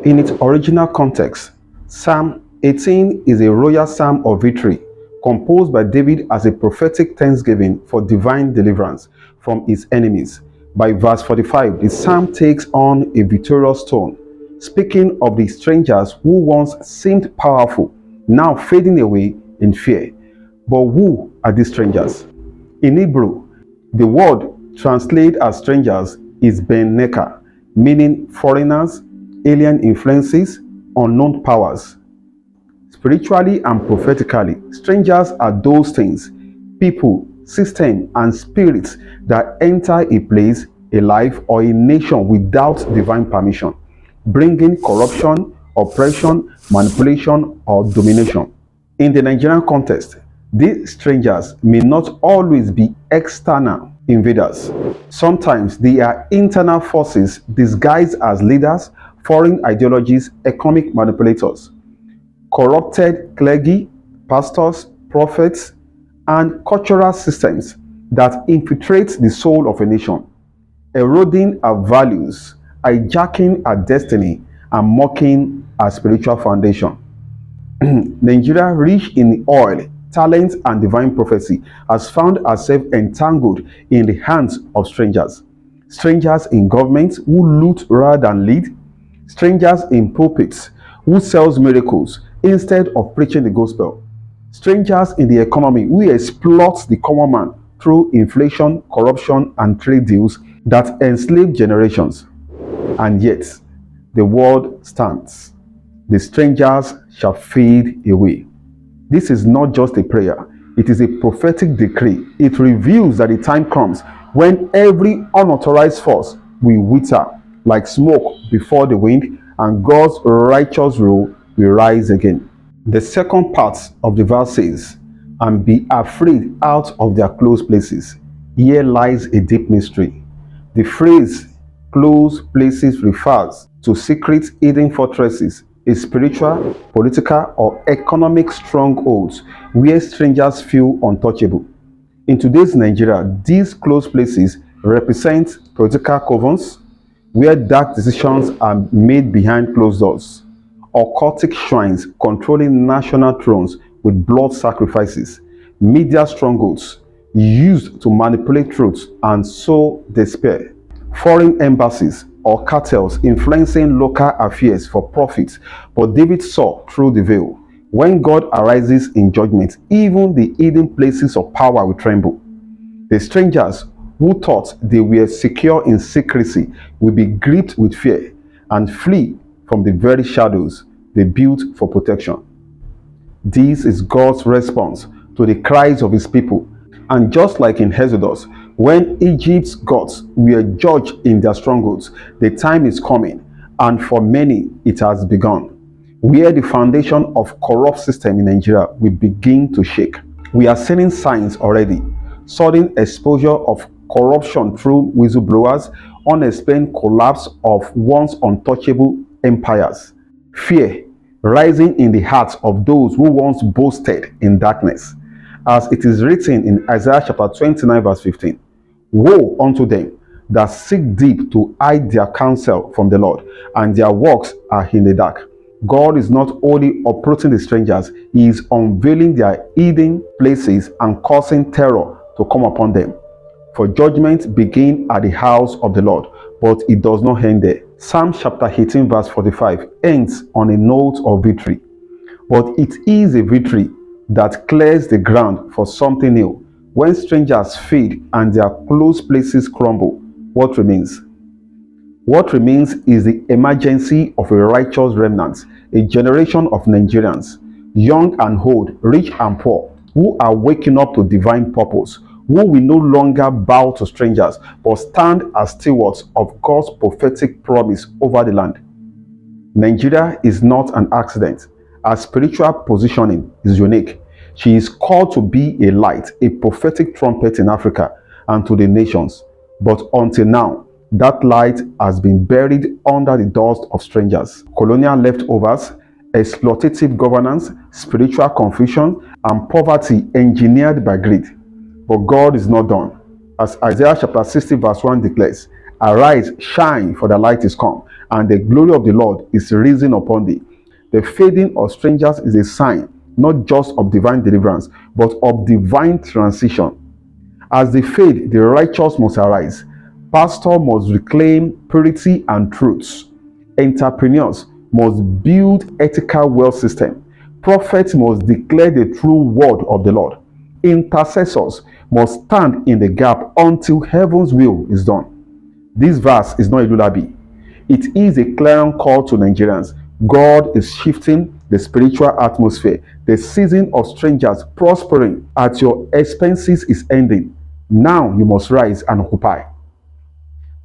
In its original context, Psalm 18 is a royal psalm of victory, composed by David as a prophetic thanksgiving for divine deliverance from his enemies. By verse 45, the psalm takes on a victorious tone, speaking of the strangers who once seemed powerful, now fading away in fear. But who are these strangers? In Hebrew, the word translated as strangers is ben neka, meaning foreigners, alien influences, unknown powers. Spiritually and prophetically, strangers are those things, people, systems, and spirits that enter a place, a life, or a nation without divine permission, bringing corruption, oppression, manipulation, or domination. In the Nigerian context, these strangers may not always be external invaders. Sometimes they are internal forces disguised as leaders, foreign ideologies, economic manipulators, corrupted clergy, pastors, prophets, and cultural systems that infiltrate the soul of a nation, eroding our values, hijacking our destiny, and mocking our spiritual foundation. Nigeria, rich in oil, talent, and divine prophecy, has found herself entangled in the hands of strangers. Strangers in government who loot rather than lead, strangers in pulpits who sells miracles instead of preaching the gospel, strangers in the economy who exploit the common man through inflation, corruption, and trade deals that enslave generations. And yet, the word stands. The strangers shall fade away. This is not just a prayer, it is a prophetic decree. It reveals that the time comes when every unauthorized force will wither like smoke before the wind, and God's righteous rule will rise again. The second part of the verse says, "And be afraid out of their close places. Here lies a deep mystery." The phrase close places refers to secret hidden fortresses, a spiritual, political, or economic strongholds where strangers feel untouchable. In today's Nigeria, these close places represent political covens, where dark decisions are made behind closed doors, occultic shrines controlling national thrones with blood sacrifices, media strongholds used to manipulate truth and sow despair, foreign embassies or cartels influencing local affairs for profit. But David saw through the veil. When God arises in judgment, even the hidden places of power will tremble. The strangers who thought they were secure in secrecy will be gripped with fear and flee from the very shadows they built for protection. This is God's response to the cries of his people. And just like in Exodus, when Egypt's gods were judged in their strongholds, the time is coming, and for many it has begun, where the foundation of corrupt system in Nigeria will begin to shake. We are seeing signs already. Sudden exposure of corruption through whistleblowers, unexplained collapse of once untouchable empires, fear rising in the hearts of those who once boasted in darkness. As it is written in Isaiah chapter 29 verse 15, "Woe unto them that seek deep to hide their counsel from the Lord, and their works are in the dark." God is not only uprooting the strangers, he is unveiling their hidden places and causing terror to come upon them. For judgment begins at the house of the Lord, but it does not end there. Psalm chapter 18 verse 45 ends on a note of victory. But it is a victory that clears the ground for something new. When strangers fade and their close places crumble, what remains? What remains is the emergency of a righteous remnant, a generation of Nigerians, young and old, rich and poor, who are waking up to divine purpose, who will no longer bow to strangers, but stand as stewards of God's prophetic promise over the land. Nigeria is not an accident. Her spiritual positioning is unique. She is called to be a light, a prophetic trumpet in Africa and to the nations. But until now, that light has been buried under the dust of strangers, colonial leftovers, exploitative governance, spiritual confusion, and poverty engineered by greed. But God is not done. As Isaiah chapter 60 verse 1 declares, "Arise, shine, for the light is come, and the glory of the Lord is risen upon thee. The fading of strangers is a sign not just of divine deliverance, but of divine transition. As they fade, the righteous must arise. Pastor must reclaim purity and truths. Entrepreneurs must build ethical wealth system. Prophets must declare the true word of the Lord. Intercessors must stand in the gap until heaven's will is done. This verse is not a lullaby. It is a clarion call to Nigerians. God is shifting the spiritual atmosphere. The season of strangers prospering at your expenses is ending. Now you must rise and occupy.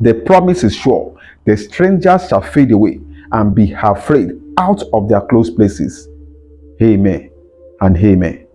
The promise is sure. The strangers shall fade away and be afraid out of their close places. Amen and amen.